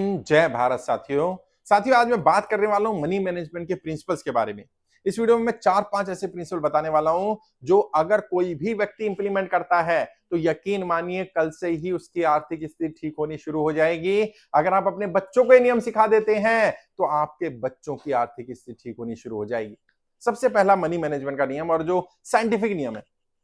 जय भारत साथियों। आज मैं बात करने वाला हूं मनी मैनेजमेंट के प्रिंसिपल्स के बारे में। इस वीडियो में मैं 4-5 ऐसे प्रिंसिपल बताने वाला हूं जो अगर कोई भी व्यक्ति इंप्लीमेंट करता है तो यकीन मानिए कल से ही उसकी आर्थिक स्थिति ठीक होनी शुरू हो जाएगी। अगर आप अपने बच्चों को ये नियम सिखा देते हैं तो आपके बच्चों की आर्थिक स्थिति ठीक होनी शुरू हो जाएगी। सबसे पहला मनी मैनेजमेंट का नियम और जो साइंटिफिक नियम है।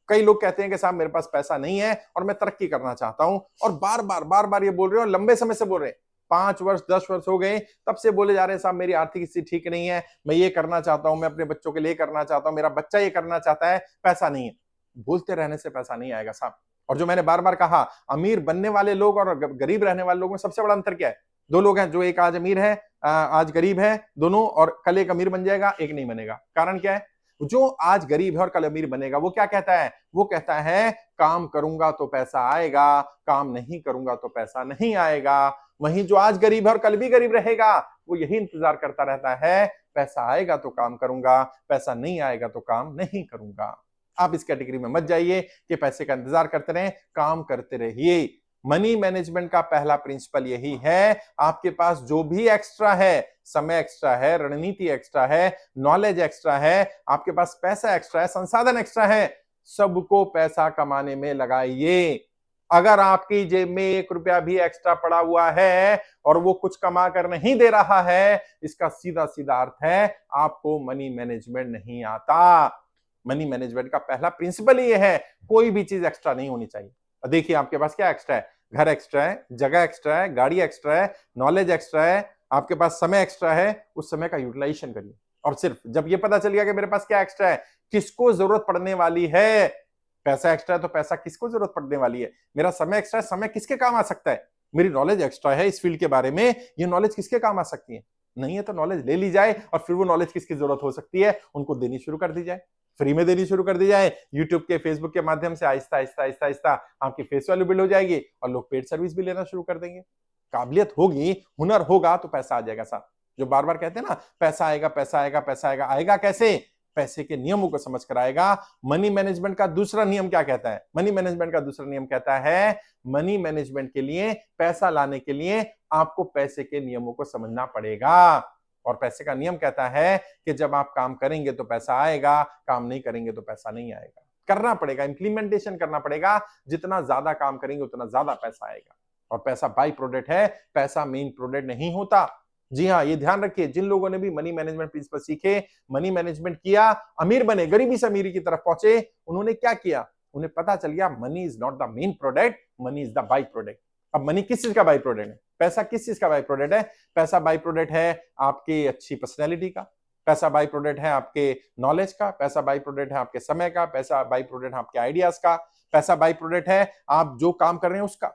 कई लोग कहते हैं कि साहब मेरे पास पैसा नहीं है और मैं तरक्की करना चाहता हूं, और बार बार ये बोल रहे हो, लंबे समय से बोल रहे हैं, 5 वर्ष 10 वर्ष हो गए, तब से बोले जा रहे हैं साहब मेरी आर्थिक स्थिति ठीक नहीं है, मैं ये करना चाहता हूं, मैं अपने बच्चों के लिए करना चाहता हूं, मेरा बच्चा ये करना चाहता है, पैसा नहीं है। बोलते रहने से पैसा नहीं आएगा साहब। और जो मैंने बार बार कहा, अमीर बनने वाले लोग और गरीब रहने वाले लोगों में सबसे बड़ा अंतर क्या है? दो लोग हैं, जो एक आज अमीर है, आज गरीब है दोनों, और कल एक अमीर बन जाएगा, एक नहीं बनेगा। कारण क्या है? जो आज गरीब है और कल अमीर बनेगा, वो क्या कहता है? वो कहता है काम करूंगा तो पैसा आएगा, काम नहीं करूंगा तो पैसा नहीं आएगा। वहीं जो आज गरीब है और कल भी गरीब रहेगा, वो यही इंतजार करता रहता है, पैसा आएगा तो काम करूंगा, पैसा नहीं आएगा तो काम नहीं करूंगा। आप इस कैटेगरी में मत जाइए कि पैसे का इंतजार करते रहें, काम करते रहिए। मनी मैनेजमेंट का पहला प्रिंसिपल यही है, आपके पास जो भी एक्स्ट्रा है, समय एक्स्ट्रा है, रणनीति एक्स्ट्रा है, नॉलेज एक्स्ट्रा है, आपके पास पैसा एक्स्ट्रा है, संसाधन एक्स्ट्रा है, सबको पैसा कमाने में लगाइए। अगर आपकी जेब में 1 रुपया भी एक्स्ट्रा पड़ा हुआ है और वो कुछ कमा कर नहीं दे रहा है, इसका सीधा सीधा अर्थ है आपको मनी मैनेजमेंट नहीं आता। मनी मैनेजमेंट का पहला प्रिंसिपल ये है, कोई भी चीज एक्स्ट्रा नहीं होनी चाहिए। देखिए आपके पास क्या एक्स्ट्रा है? घर एक्स्ट्रा है, जगह एक्स्ट्रा है, गाड़ी एक्स्ट्रा है, नॉलेज एक्स्ट्रा है, आपके पास समय एक्स्ट्रा है, उस समय का यूटिलाइजेशन करिए। और सिर्फ जब ये पता चल गया कि मेरे पास क्या एक्स्ट्रा है, किसको जरूरत पड़ने वाली है, पैसा एक्स्ट्रा है तो पैसा किसको जरूरत पड़ने वाली है, मेरा समय एक्स्ट्रा है, समय किसके काम आ सकता है, मेरी नॉलेज एक्स्ट्रा है इस फील्ड के बारे में, ये नॉलेज किसके काम आ सकती है। नहीं है तो नॉलेज ले ली जाए, और फिर वो नॉलेज किसकी जरूरत हो सकती है उनको देनी शुरू कर दी जाए, फ्री में देनी शुरू कर दी जाए। यूट्यूब के, फेसबुक के माध्यम से आहिस्ता आहिस्ता आहिस्ता आहिस्ता आपकी फेस वैल्यू बिल्ड हो जाएगी और लोग पेड सर्विस भी लेना शुरू कर देंगे। काबिलियत होगी, हुनर होगा तो पैसा आ जाएगा साहब। जो बार बार कहते हैं ना पैसा आएगा पैसा आएगा पैसा आएगा, आएगा कैसे? पैसे के नियमों को समझ कर आएगा। मनी मैनेजमेंट का दूसरा नियम क्या कहता है? मनी मैनेजमेंट का दूसरा नियम कहता है, मनी मैनेजमेंट के लिए, पैसा लाने के लिए आपको पैसे के नियमों को समझना पड़ेगा। और पैसे का नियम कहता है कि जब आप काम करेंगे तो पैसा आएगा, काम नहीं करेंगे तो पैसा नहीं आएगा। करना पड़ेगा, इंप्लीमेंटेशन करना पड़ेगा। जितना ज्यादा काम करेंगे उतना ज्यादा पैसा आएगा। और पैसा बाई प्रोडक्ट है, पैसा मेन प्रोडक्ट नहीं होता। जी हाँ, ये ध्यान रखिए, जिन लोगों ने भी मनी मैनेजमेंट प्रिंसिपल सीखे, मनी मैनेजमेंट किया, अमीर बने, गरीबी से अमीरी की तरफ पहुंचे, उन्होंने क्या किया? उन्हें पता चल गया money is not the main product, money is the by product. अब मनी किस चीज का बाई प्रोडक्ट है? पैसा किस चीज का बाई प्रोडक्ट है? पैसा बाई प्रोडक्ट है आपकी अच्छी पर्सनैलिटी का, पैसा बाई प्रोडक्ट है आपके नॉलेज का, पैसा बाई प्रोडक्ट है आपके समय का, पैसा बाई प्रोडक्ट है आपके आइडियाज का, पैसा बाई प्रोडक्ट है आप जो काम कर रहे हैं उसका।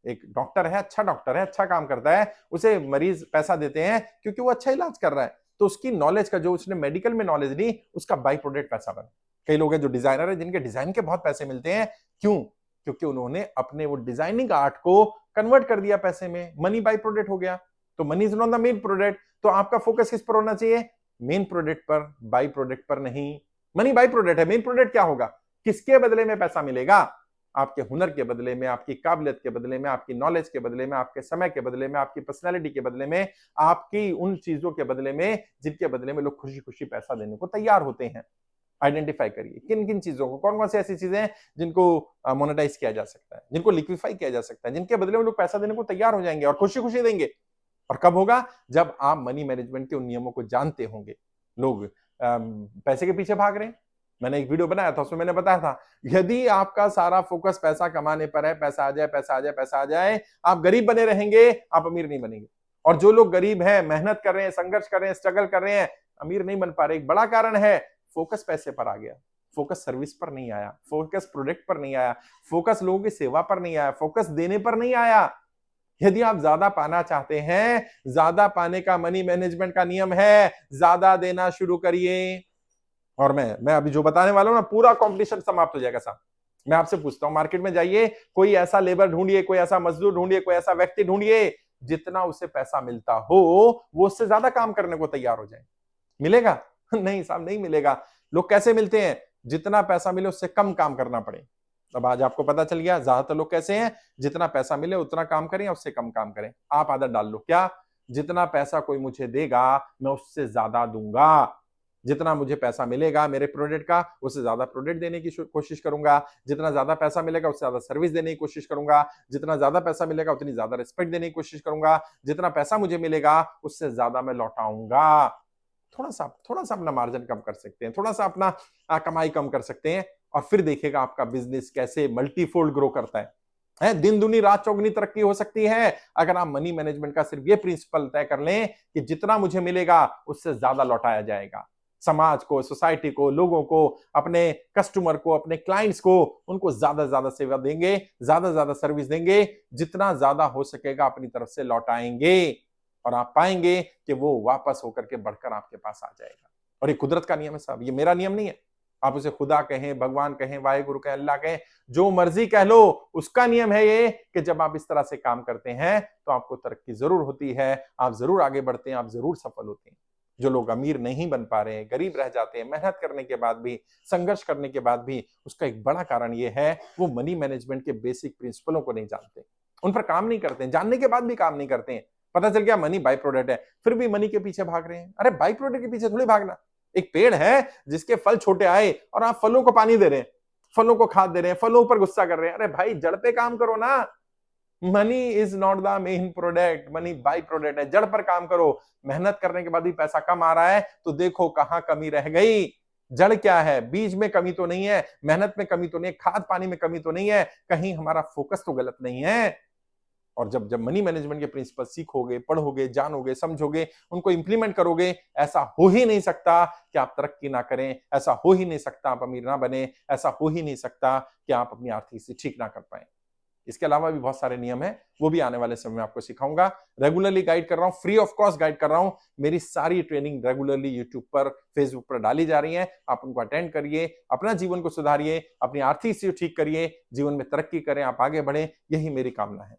एक डॉक्टर है, अच्छा डॉक्टर है, अच्छा काम करता है, उसे मरीज पैसा देते हैं क्योंकि वो अच्छा इलाज कर रहा है, तो उसकी नॉलेज का, जो उसने मेडिकल में नॉलेज ली, उसका बाई प्रोडक्ट पैसा बना। कई लोग हैं जो डिजाइनर है, जिनके डिजाइन के बहुत पैसे मिलते हैं, क्यों? क्योंकि उन्होंने अपने वो डिजाइनिंग आर्ट को कन्वर्ट कर दिया पैसे में, मनी बाई प्रोडक्ट हो गया। तो money is not the main product. तो आपका फोकस किस पर होना चाहिए? मेन प्रोडक्ट पर, बाई प्रोडक्ट पर नहीं। मनी बाई प्रोडक्ट है, मेन प्रोडक्ट क्या होगा? किसके बदले में पैसा मिलेगा? आपके हुनर के बदले में, आपकी काबिलियत के बदले में, आपकी नॉलेज के बदले में, आपके समय के बदले में, आपकी पर्सनैलिटी के बदले में, आपकी उन चीजों के बदले में जिनके बदले में लोग खुशी खुशी पैसा देने को तैयार होते हैं। आइडेंटिफाई करिए किन किन चीजों को, कौन कौन सी ऐसी चीजें हैं जिनको मोनेटाइज किया जा सकता है, जिनको लिक्विफाई किया जा सकता है, जिनके बदले में लोग पैसा देने को तैयार हो जाएंगे और खुशी खुशी देंगे। और कब होगा? जब आप मनी मैनेजमेंट के उन नियमों को जानते होंगे। लोग पैसे के पीछे भाग रहे हैं। मैंने एक वीडियो बनाया था, उसमें मैंने बताया था, यदि आपका सारा फोकस पैसा कमाने पर है, पैसा आ जाए पैसा आ जाए पैसा आ जाए, आप गरीब बने रहेंगे, आप अमीर नहीं बनेंगे। और जो लोग गरीब हैं, मेहनत कर रहे हैं, संघर्ष कर रहे हैं, स्ट्रगल कर रहे हैं, अमीर नहीं बन पा रहे, एक बड़ा कारण है फोकस पैसे पर आ गया, फोकस सर्विस पर नहीं आया, फोकस प्रोडक्ट पर नहीं आया, फोकस लोगों की सेवा पर नहीं आया, फोकस देने पर नहीं आया। यदि आप ज्यादा पाना चाहते हैं, ज्यादा पाने का मनी मैनेजमेंट का नियम है, ज्यादा देना शुरू करिए। और मैं अभी जो बताने वाला हूं ना, पूरा कंपटीशन समाप्त हो जाएगा साहब। मैं आपसे पूछता हूं, मार्केट में जाइए, कोई ऐसा लेबर ढूंढिए, कोई ऐसा मजदूर ढूंढिए, कोई ऐसा व्यक्ति ढूंढिए, जितना उसे पैसा मिलता हो वो उससे ज्यादा काम करने को तैयार हो जाए। मिलेगा? नहीं साहब, नहीं मिलेगा। लोग कैसे मिलते हैं? जितना पैसा मिले उससे कम काम करना पड़े। अब आज आपको पता चल गया ज्यादातर लोग कैसे हैं, जितना पैसा मिले उतना काम करें, उससे कम काम करें। आप आदत डाल लो, क्या? जितना पैसा कोई मुझे देगा मैं उससे ज्यादा दूंगा, जितना मुझे पैसा मिलेगा मेरे प्रोडक्ट का उससे ज्यादा प्रोडक्ट देने की कोशिश करूंगा, जितना ज्यादा पैसा मिलेगा उससे ज्यादा सर्विस देने की कोशिश करूंगा, जितना ज्यादा पैसा मिलेगा उतनी ज्यादा रिस्पेक्ट देने की कोशिश करूंगा, जितना पैसा मुझे मिलेगा उससे ज्यादा मैं लौटाऊंगा। थोड़ा सा अपना मार्जिन कम कर सकते हैं, थोड़ा सा अपना कमाई कम कर सकते हैं, और फिर देखिएगा आपका बिजनेस कैसे मल्टीफोल्ड ग्रो करता है। दिन दुनी रात चौगुनी तरक्की हो सकती है अगर आप मनी मैनेजमेंट का सिर्फ ये प्रिंसिपल तय कर लें कि जितना मुझे मिलेगा उससे ज्यादा लौटाया जाएगा। समाज को, सोसाइटी को, लोगों को, अपने कस्टमर को, अपने क्लाइंट्स को, उनको ज्यादा से ज्यादा सेवा देंगे, ज्यादा से ज्यादा सर्विस देंगे, जितना ज्यादा हो सकेगा अपनी तरफ से लौटाएंगे, और आप पाएंगे कि वो वापस होकर के बढ़कर आपके पास आ जाएगा। और ये कुदरत का नियम है साहब, ये मेरा नियम नहीं है। आप उसे खुदा कहें, भगवान कहें, वाहेगुरु कहें, अल्लाह कहें, जो मर्जी कह लो, उसका नियम है ये कि जब आप इस तरह से काम करते हैं तो आपको तरक्की जरूर होती है, आप जरूर आगे बढ़ते हैं, आप जरूर सफल होते हैं। जो लोग अमीर नहीं बन पा रहे हैं, गरीब रह जाते हैं, मेहनत करने के बाद भी, संघर्ष करने के बाद भी, उसका एक बड़ा कारण यह है वो मनी मैनेजमेंट के बेसिक प्रिंसिपलों को नहीं जानते, उन पर काम नहीं करते हैं, जानने के बाद भी काम नहीं करते हैं। पता चल गया मनी बाई प्रोडक्ट है, फिर भी मनी के पीछे भाग रहे हैं। अरे बाई प्रोडक्ट के पीछे थोड़ी भागना। एक पेड़ है जिसके फल छोटे आए और आप फलों को पानी दे रहे हैं, फलों को खाद दे रहे हैं, फलों पर गुस्सा कर रहे हैं। अरे भाई जड़ पे काम करो ना। Money is not the main product, money by product है। जड़ पर काम करो। मेहनत करने के बाद भी पैसा कम आ रहा है तो देखो कहां कमी रह गई। जड़ क्या है? बीज में कमी तो नहीं है, मेहनत में कमी तो नहीं है, खाद पानी में कमी तो नहीं है, कहीं हमारा फोकस तो गलत नहीं है। और जब जब मनी मैनेजमेंट के प्रिंसिपल सीखोगे, पढ़ोगे, जानोगे, समझोगे, उनको इंप्लीमेंट करोगे, ऐसा हो ही नहीं सकता कि आप तरक्की ना करें, ऐसा हो ही नहीं सकता आप अमीर ना बने, ऐसा हो ही नहीं सकता कि आप अपनी आर्थिक स्थिति ठीक ना कर पाए। इसके अलावा भी बहुत सारे नियम हैं, वो भी आने वाले समय में आपको सिखाऊंगा। रेगुलरली गाइड कर रहा हूं, फ्री ऑफ कॉस्ट गाइड कर रहा हूं। मेरी सारी ट्रेनिंग रेगुलरली यूट्यूब पर, फेसबुक पर डाली जा रही है। आप उनको अटेंड करिए, अपना जीवन को सुधारिए, अपनी आर्थिक स्थिति ठीक करिए, जीवन में तरक्की करें, आप आगे बढ़े, यही मेरी कामना है।